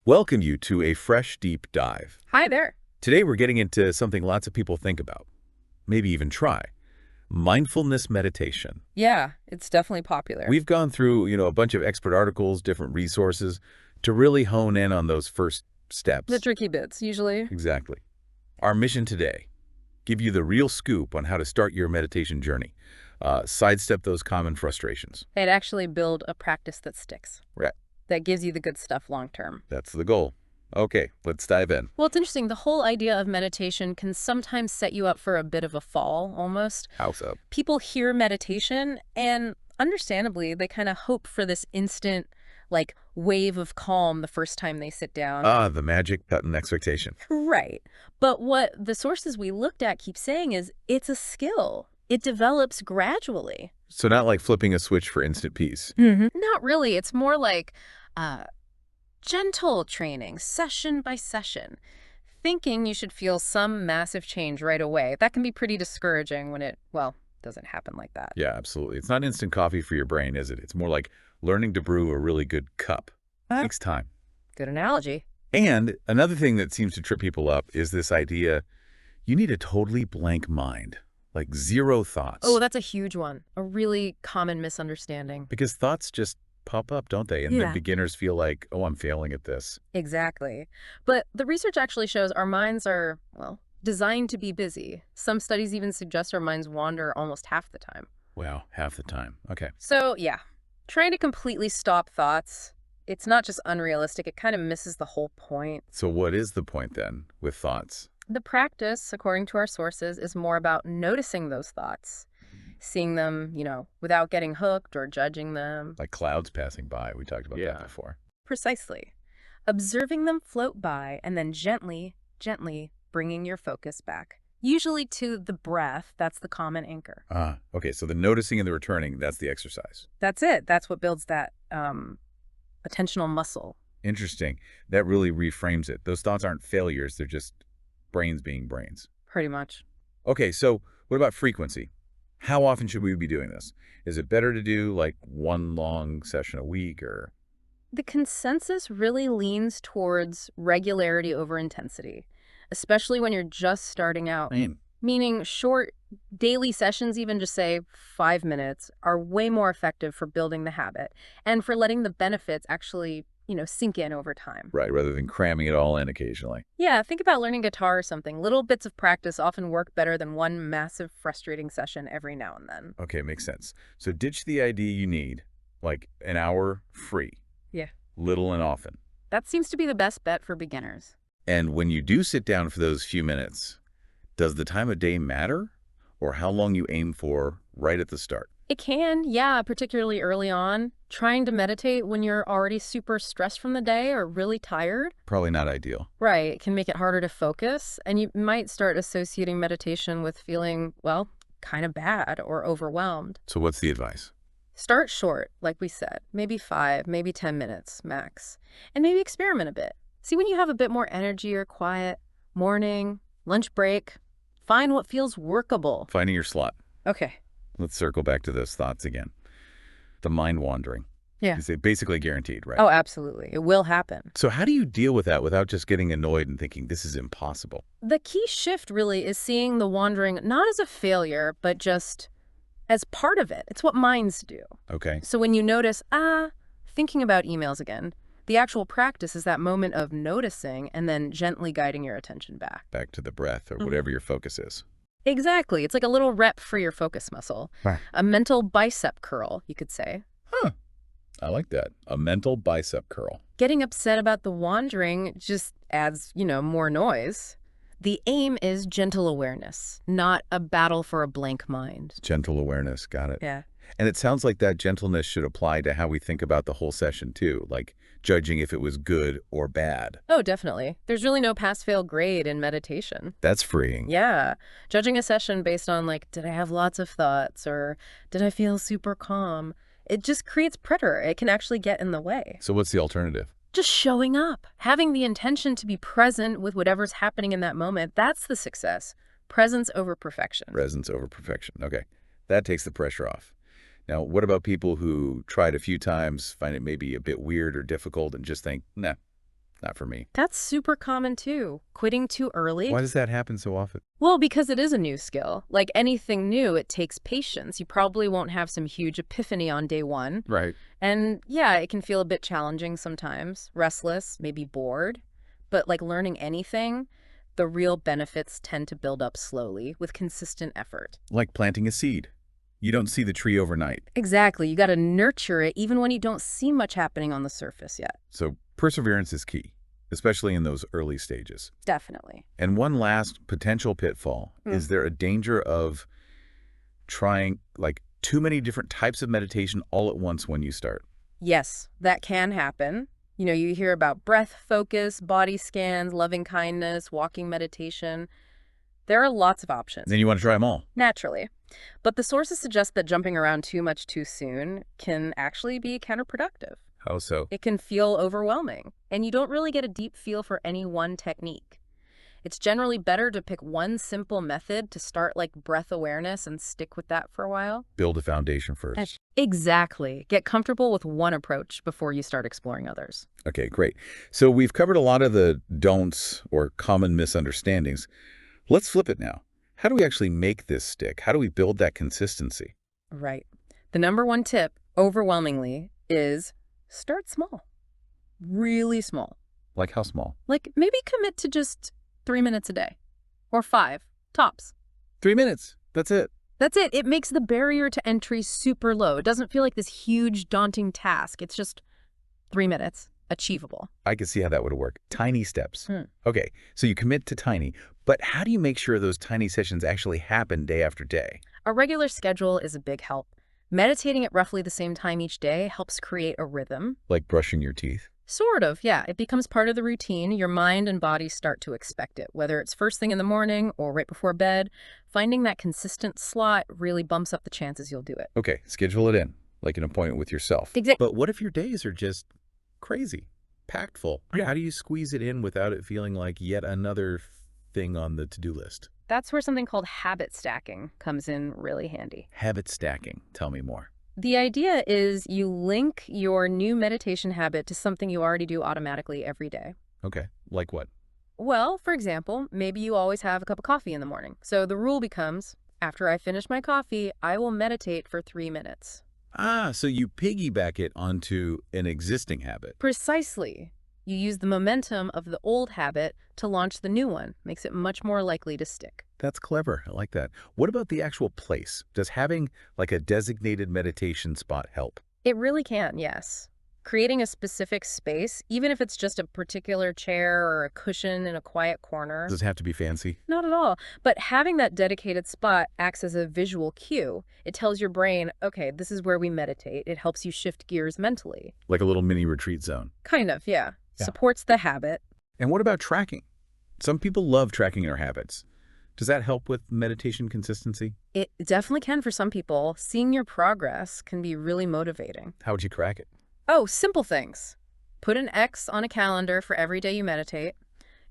welcome you to a fresh, deep dive. Hi there. Today we're getting into something lots of people think about, maybe even try, mindfulness meditation. Yeah, it's definitely popular. We've gone through, a bunch of expert articles, different resources to really hone in on those first steps. The tricky bits, usually. Exactly. Our mission today, give you the real scoop on how to start your meditation journey, sidestep those common frustrations. And actually build a practice that sticks. Right. That gives you the good stuff long term. That's the goal. Okay, let's dive in. Well, it's interesting. The whole idea of meditation can sometimes set you up for a bit of a fall, almost. How so? People hear meditation, and understandably, they kind of hope for this instant, wave of calm the first time they sit down. The magic button expectation. Right. But what the sources we looked at keep saying is it's a skill. It develops gradually. So not like flipping a switch for instant peace. Not really. It's more like gentle training, session by session. Thinking you should feel some massive change right away. That can be pretty discouraging when it, doesn't happen like that. Yeah, absolutely. It's not instant coffee for your brain, is it? It's more like learning to brew a really good cup. Takes time. Good analogy. And another thing that seems to trip people up is this idea you need a totally blank mind, like zero thoughts. Oh, that's a huge one. A really common misunderstanding. Because thoughts just pop up, don't they? And then beginners feel like, oh, I'm failing at this. Exactly. But the research actually shows our minds are, designed to be busy. Some studies even suggest our minds wander almost half the time. Wow, half the time. Okay. So, yeah, trying to completely stop thoughts, it's not just unrealistic, it kind of misses the whole point. So what is the point then with thoughts? The practice, according to our sources, is more about noticing those thoughts, seeing them, without getting hooked or judging them. Like clouds passing by. We talked about that before. Precisely. Observing them float by and then gently, gently bringing your focus back. Usually to the breath. That's the common anchor. Okay. So the noticing and the returning, that's the exercise. That's it. That's what builds that attentional muscle. Interesting. That really reframes it. Those thoughts aren't failures. They're just brains being brains. Pretty much. Okay. So what about frequency? How often should we be doing this? Is it better to do like one long session a week or? The consensus really leans towards regularity over intensity, especially when you're just starting out. Meaning short daily sessions, even just say 5 minutes, are way more effective for building the habit and for letting the benefits actually, sink in over time. Right, rather than cramming it all in occasionally. Yeah, think about learning guitar or something. Little bits of practice often work better than one massive frustrating session every now and then. Okay, makes sense. So ditch the idea you need, like an hour free. Yeah. Little and often. That seems to be the best bet for beginners. And when you do sit down for those few minutes, does the time of day matter? Or how long you aim for right at the start? It can, yeah, particularly early on. Trying to meditate when you're already super stressed from the day or really tired. Probably not ideal. Right. It can make it harder to focus. And you might start associating meditation with feeling, kind of bad or overwhelmed. So what's the advice? Start short, like we said. Maybe 5, maybe 10 minutes max. And maybe experiment a bit. See when you have a bit more energy or quiet, morning, lunch break, find what feels workable. Finding your slot. Okay. Let's circle back to those thoughts again. The mind wandering. Yeah. Is it basically guaranteed, right? Oh, absolutely. It will happen. So how do you deal with that without just getting annoyed and thinking this is impossible? The key shift really is seeing the wandering not as a failure, but just as part of it. It's what minds do. Okay. So when you notice, thinking about emails again, the actual practice is that moment of noticing and then gently guiding your attention back. Back to the breath or whatever your focus is. Exactly. It's like a little rep for your focus muscle. Right. A mental bicep curl, you could say. Huh. I like that. A mental bicep curl. Getting upset about the wandering just adds, more noise. The aim is gentle awareness, not a battle for a blank mind. Gentle awareness. Got it. Yeah. And it sounds like that gentleness should apply to how we think about the whole session too, like judging if it was good or bad. Oh, definitely. There's really no pass-fail grade in meditation. That's freeing. Yeah. Judging a session based on did I have lots of thoughts or did I feel super calm? It just creates pressure. It can actually get in the way. So what's the alternative? Just showing up, having the intention to be present with whatever's happening in that moment. That's the success. Presence over perfection. Presence over perfection. Okay. That takes the pressure off. Now, what about people who tried a few times, find it maybe a bit weird or difficult, and just think, nah, not for me. That's super common too. Quitting too early. Why does that happen so often? Well, because it is a new skill. Like anything new, it takes patience. You probably won't have some huge epiphany on day one. Right. And yeah, it can feel a bit challenging sometimes, restless, maybe bored. But like learning anything, the real benefits tend to build up slowly with consistent effort. Like planting a seed. You don't see the tree overnight. Exactly. You got to nurture it even when you don't see much happening on the surface yet. So perseverance is key, especially in those early stages. Definitely. And one last potential pitfall, is there a danger of trying like too many different types of meditation all at once when you start? Yes, that can happen. You know, you hear about breath focus, body scans, loving kindness, walking meditation. There are lots of options. Then you want to try them all. Naturally. But the sources suggest that jumping around too much too soon can actually be counterproductive. How so? It can feel overwhelming, and you don't really get a deep feel for any one technique. It's generally better to pick one simple method to start, like breath awareness, and stick with that for a while. Build a foundation first. Exactly. Get comfortable with one approach before you start exploring others. Okay, great. So we've covered a lot of the don'ts or common misunderstandings. Let's flip it now. How do we actually make this stick? How do we build that consistency? Right. The number one tip, overwhelmingly, is start small. Really small. Like how small? Like maybe commit to just 3 minutes a day. Or 5, tops. 3 minutes. That's it. That's it. It makes the barrier to entry super low. It doesn't feel like this huge, daunting task. It's just 3 minutes. Achievable. I can see how that would work. Tiny steps. Okay, so you commit to tiny, but how do you make sure those tiny sessions actually happen day after day? A regular schedule is a big help. Meditating at roughly the same time each day helps create a rhythm. Like brushing your teeth? Sort of, yeah. It becomes part of the routine. Your mind and body start to expect it, whether it's first thing in the morning or right before bed. Finding that consistent slot really bumps up the chances you'll do it. Okay, schedule it in, like an appointment with yourself. Exactly. But what if your days are just crazy, packed full? How do you squeeze it in without it feeling like yet another thing on the to-do list? That's where something called habit stacking comes in really handy. Habit stacking. Tell me more. The idea is you link your new meditation habit to something you already do automatically every day. Okay, like what? Well, for example, maybe you always have a cup of coffee in the morning. So the rule becomes, after I finish my coffee, I will meditate for 3 minutes. Ah, so you piggyback it onto an existing habit. Precisely. You use the momentum of the old habit to launch the new one. Makes it much more likely to stick. That's clever. I like that. What about the actual place? Does having like a designated meditation spot help? It really can, yes. Creating a specific space, even if it's just a particular chair or a cushion in a quiet corner. Does it have to be fancy? Not at all. But having that dedicated spot acts as a visual cue. It tells your brain, okay, this is where we meditate. It helps you shift gears mentally. Like a little mini retreat zone. Kind of, yeah. Yeah. Supports the habit. And what about tracking? Some people love tracking their habits. Does that help with meditation consistency? It definitely can for some people. Seeing your progress can be really motivating. How would you crack it? Oh, simple things. Put an X on a calendar for every day you meditate.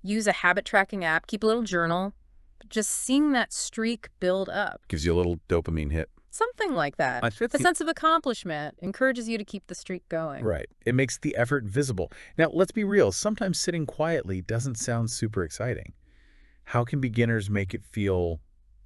Use a habit tracking app. Keep a little journal. Just seeing that streak build up. Gives you a little dopamine hit. Something like that. I think A sense of accomplishment encourages you to keep the streak going. Right. It makes the effort visible. Now, let's be real. Sometimes sitting quietly doesn't sound super exciting. How can beginners make it feel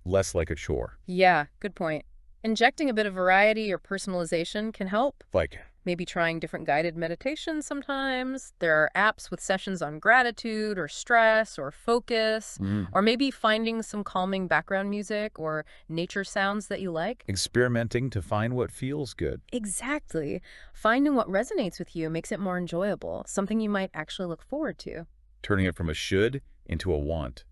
less like a chore? Yeah, good point. Injecting a bit of variety or personalization can help. Like, Maybe trying different guided meditations sometimes. There are apps with sessions on gratitude or stress or focus, or maybe finding some calming background music or nature sounds that you like. experimenting to find what feels good. Exactly. Finding what resonates with you makes it more enjoyable, something you might actually look forward to. Turning it from a should into a want.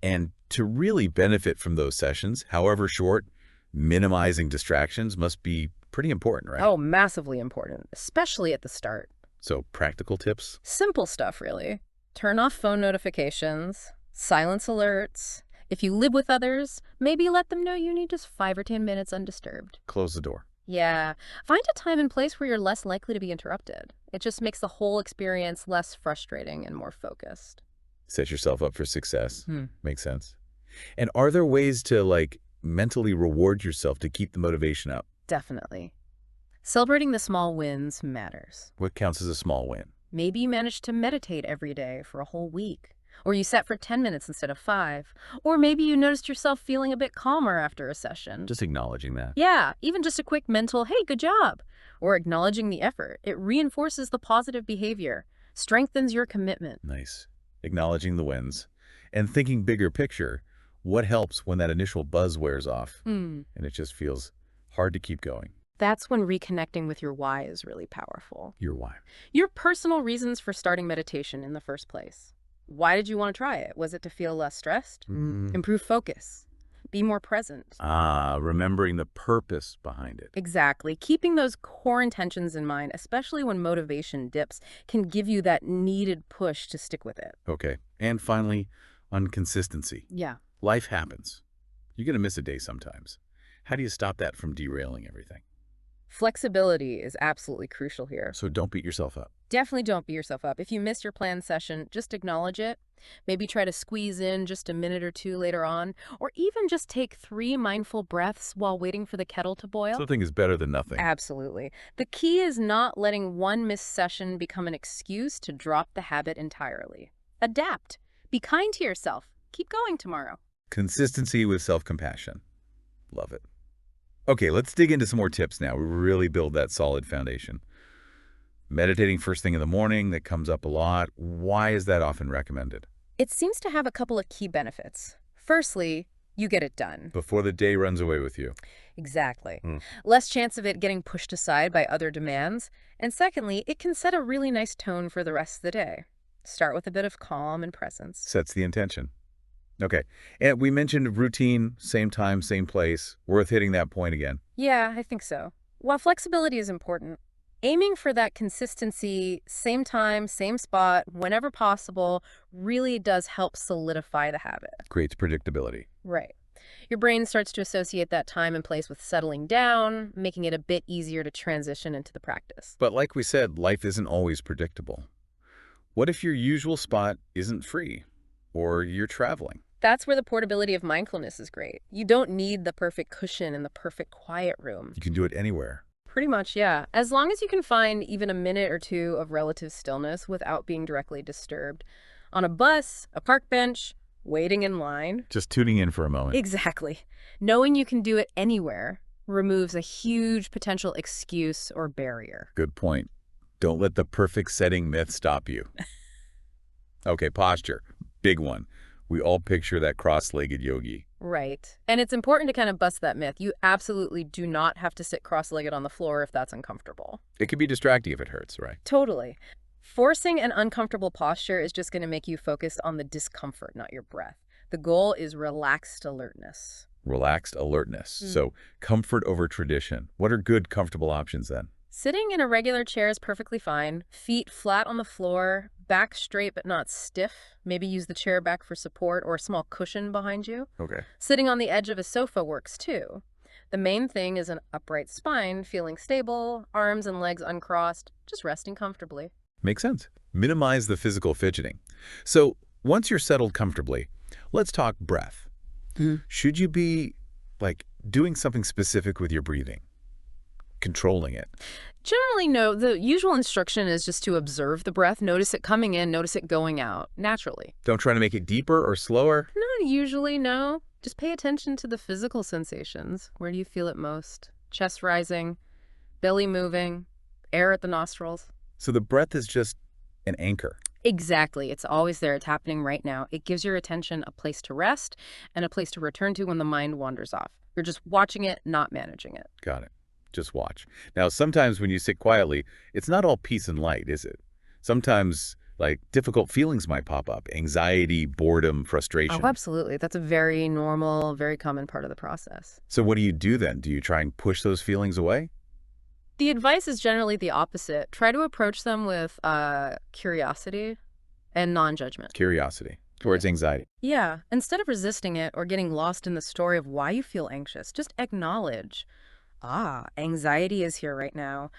And to really benefit from those sessions, however short, minimizing distractions must be pretty important, right? Oh, massively important, especially at the start. So practical tips? Simple stuff, really. Turn off phone notifications, silence alerts. If you live with others, maybe let them know you need just 5 or 10 minutes undisturbed. Close the door. Yeah. Find a time and place where you're less likely to be interrupted. It just makes the whole experience less frustrating and more focused. Set yourself up for success. Makes sense. And are there ways to like mentally reward yourself to keep the motivation up? Definitely. Celebrating the small wins matters. What counts as a small win? Maybe you manage to meditate every day for a whole week. Or you sat for 10 minutes instead of 5. Or maybe you noticed yourself feeling a bit calmer after a session. Just acknowledging that. Yeah, even just a quick mental, hey, good job, or acknowledging the effort. It reinforces the positive behavior, strengthens your commitment. Nice. Acknowledging the wins. And thinking bigger picture, what helps when that initial buzz wears off and it just feels hard to keep going? That's when reconnecting with your why is really powerful. Your why. Your personal reasons for starting meditation in the first place. Why did you want to try it? Was it to feel less stressed? Improve focus? Be more present? Remembering the purpose behind it. Exactly. Keeping those core intentions in mind, especially when motivation dips, can give you that needed push to stick with it. Okay. And finally, on consistency. Yeah. Life happens. You're going to miss a day sometimes. How do you stop that from derailing everything? Flexibility is absolutely crucial here. So don't beat yourself up. Definitely don't beat yourself up. If you missed your planned session, just acknowledge it. Maybe try to squeeze in just a minute or two later on, or even just take 3 mindful breaths while waiting for the kettle to boil. Something is better than nothing. Absolutely. The key is not letting one missed session become an excuse to drop the habit entirely. Adapt. Be kind to yourself. Keep going tomorrow. Consistency with self-compassion. Love it. Okay, let's dig into some more tips now. We really build that solid foundation. Meditating first thing in the morning, that comes up a lot. Why is that often recommended? It seems to have a couple of key benefits. Firstly, you get it done. Before the day runs away with you. Exactly. Less chance of it getting pushed aside by other demands. And secondly, it can set a really nice tone for the rest of the day. Start with a bit of calm and presence. Sets the intention. Okay. And we mentioned routine, same time, same place. Worth hitting that point again. Yeah, I think so. While flexibility is important, aiming for that consistency, same time, same spot, whenever possible, really does help solidify the habit. Creates predictability. Right. Your brain starts to associate that time and place with settling down, making it a bit easier to transition into the practice. But like we said, life isn't always predictable. What if your usual spot isn't free? Or you're traveling? That's where the portability of mindfulness is great. You don't need the perfect cushion in the perfect quiet room. You can do it anywhere. Pretty much, yeah. As long as you can find even a minute or two of relative stillness without being directly disturbed. On a bus, a park bench, waiting in line. Just tuning in for a moment. Exactly. Knowing you can do it anywhere removes a huge potential excuse or barrier. Good point. Don't let the perfect setting myth stop you. Okay, posture. Big one. We all picture that cross-legged yogi. Right. And it's important to kind of bust that myth. You absolutely do not have to sit cross-legged on the floor if that's uncomfortable. It can be distracting if it hurts, right? Totally. Forcing an uncomfortable posture is just going to make you focus on the discomfort, not your breath. The goal is relaxed alertness. Relaxed alertness. So comfort over tradition. What are good, comfortable options then? Sitting in a regular chair is perfectly fine. Feet flat on the floor, back straight but not stiff. Maybe use the chair back for support or a small cushion behind you. Okay. Sitting on the edge of a sofa works too. The main thing is an upright spine, feeling stable, arms and legs uncrossed, just resting comfortably. Makes sense. Minimize the physical fidgeting. So once you're settled comfortably, let's talk breath. Should you be, doing something specific with your breathing? Controlling it? Generally, no. The usual instruction is just to observe the breath, notice it coming in, notice it going out, naturally. Don't try to make it deeper or slower? Not usually, no. Just pay attention to the physical sensations. Where do you feel it most? Chest rising, belly moving, air at the nostrils. So the breath is just an anchor. Exactly. It's always there. It's happening right now. It gives your attention a place to rest and a place to return to when the mind wanders off. You're just watching it, not managing it. Got it. Just watch. Now, sometimes when you sit quietly, it's not all peace and light, is it? Sometimes, difficult feelings might pop up. Anxiety, boredom, frustration. Oh, absolutely. That's a very normal, very common part of the process. So what do you do then? Do you try and push those feelings away? The advice is generally the opposite. Try to approach them with curiosity and non-judgment. Curiosity towards anxiety. Yeah. Instead of resisting it or getting lost in the story of why you feel anxious, just acknowledge, anxiety is here right now.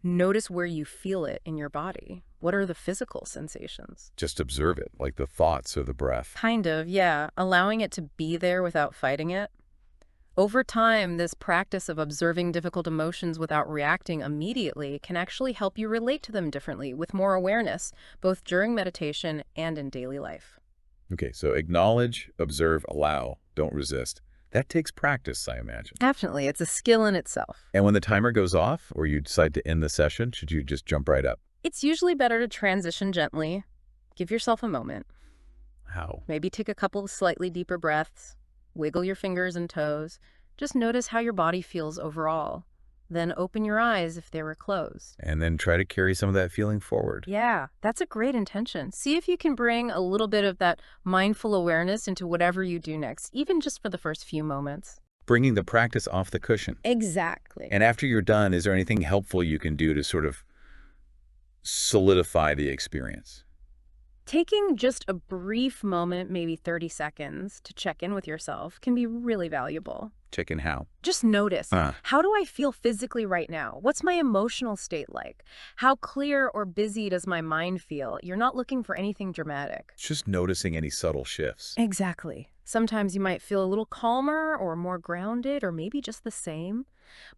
Notice where you feel it in your body. What are the physical sensations? Just observe it, like the thoughts or the breath. Kind of, yeah. Allowing it to be there without fighting it. Over time, this practice of observing difficult emotions without reacting immediately can actually help you relate to them differently with more awareness, both during meditation and in daily life. Okay, so acknowledge, observe, allow, don't resist. That takes practice, I imagine. Definitely, it's a skill in itself. And when the timer goes off or you decide to end the session, should you just jump right up? It's usually better to transition gently. Give yourself a moment. How? Maybe take a couple of slightly deeper breaths. Wiggle your fingers and toes. Just notice how your body feels overall. Then open your eyes if they were closed. And then try to carry some of that feeling forward. Yeah, that's a great intention. See if you can bring a little bit of that mindful awareness into whatever you do next, even just for the first few moments. Bringing the practice off the cushion. Exactly. And after you're done, is there anything helpful you can do to sort of solidify the experience? Taking just a brief moment, maybe 30 seconds, to check in with yourself can be really valuable. Check in how? Just notice, how do I feel physically right now? What's my emotional state like? How clear or busy does my mind feel? You're not looking for anything dramatic. Just noticing any subtle shifts. Exactly. Sometimes you might feel a little calmer or more grounded or maybe just the same.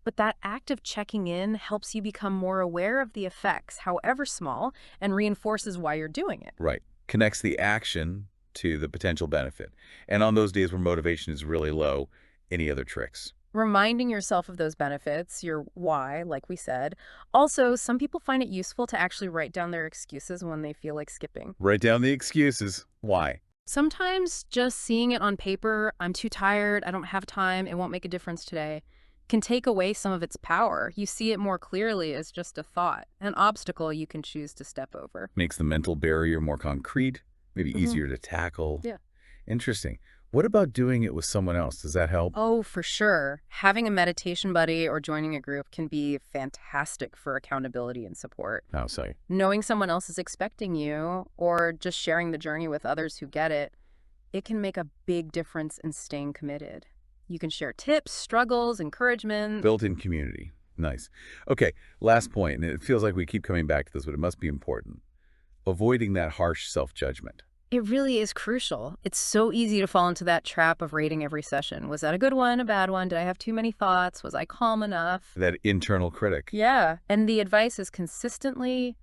But that act of checking in helps you become more aware of the effects, however small, and reinforces why you're doing it. Right. Connects the action to the potential benefit. And on those days where motivation is really low, any other tricks? Reminding yourself of those benefits, your why, like we said. Also, some people find it useful to actually write down their excuses when they feel like skipping. Write down the excuses. Why? Sometimes just seeing it on paper, I'm too tired, I don't have time, it won't make a difference today, can take away some of its power. You see it more clearly as just a thought, an obstacle you can choose to step over. Makes the mental barrier more concrete, maybe easier to tackle. Yeah. Interesting. What about doing it with someone else? Does that help? Oh, for sure. Having a meditation buddy or joining a group can be fantastic for accountability and support. How so? Knowing someone else is expecting you or just sharing the journey with others who get it, it can make a big difference in staying committed. You can share tips, struggles, encouragement. Built-in community. Nice. Okay, last point, and it feels like we keep coming back to this, but it must be important. Avoiding that harsh self-judgment. It really is crucial. It's so easy to fall into that trap of rating every session. Was that a good one, a bad one? Did I have too many thoughts? Was I calm enough? That internal critic. Yeah, and the advice is consistently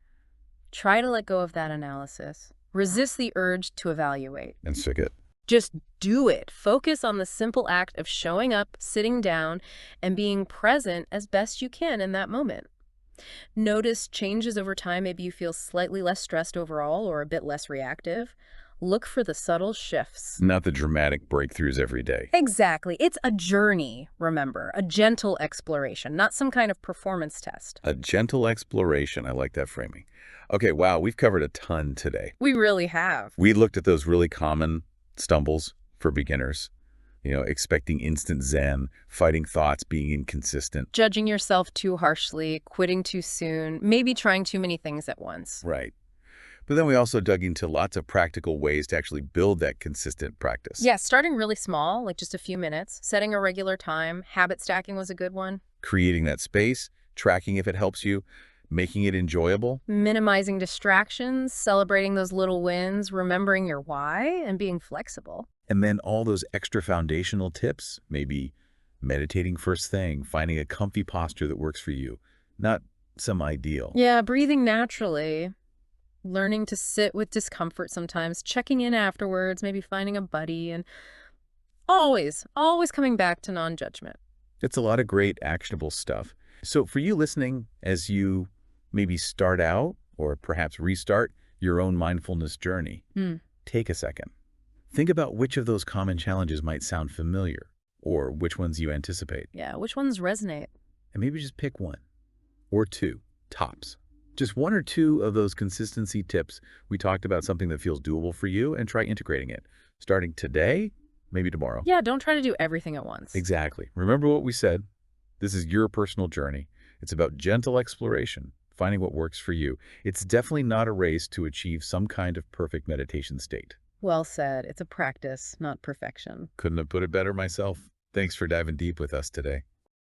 try to let go of that analysis. Resist the urge to evaluate. And stick it. Just do it. Focus on the simple act of showing up, sitting down, and being present as best you can in that moment. Notice changes over time. Maybe you feel slightly less stressed overall or a bit less reactive. Look for the subtle shifts. Not the dramatic breakthroughs every day. Exactly. It's a journey, remember, a gentle exploration, not some kind of performance test. A gentle exploration. I like that framing. Okay, wow, we've covered a ton today. We really have. We looked at those really common stumbles for beginners. You know, expecting instant zen, fighting thoughts, being inconsistent. Judging yourself too harshly, quitting too soon, maybe trying too many things at once. Right. But then we also dug into lots of practical ways to actually build that consistent practice. Yeah, starting really small, like just a few minutes, setting a regular time, habit stacking was a good one. Creating that space, tracking if it helps you, making it enjoyable. Minimizing distractions, celebrating those little wins, remembering your why, and being flexible. And then all those extra foundational tips, maybe meditating first thing, finding a comfy posture that works for you, not some ideal. Yeah, breathing naturally, learning to sit with discomfort sometimes, checking in afterwards, maybe finding a buddy, and always coming back to non-judgment. It's a lot of great actionable stuff. So for you listening, as you maybe start out or perhaps restart your own mindfulness journey, take a second. Think about which of those common challenges might sound familiar or which ones you anticipate. Yeah, which ones resonate? And maybe just pick one or two, tops. Just one or two of those consistency tips. We talked about something that feels doable for you and try integrating it. Starting today, maybe tomorrow. Yeah, don't try to do everything at once. Exactly. Remember what we said. This is your personal journey. It's about gentle exploration, finding what works for you. It's definitely not a race to achieve some kind of perfect meditation state. Well said. It's a practice, not perfection. Couldn't have put it better myself. Thanks for diving deep with us today.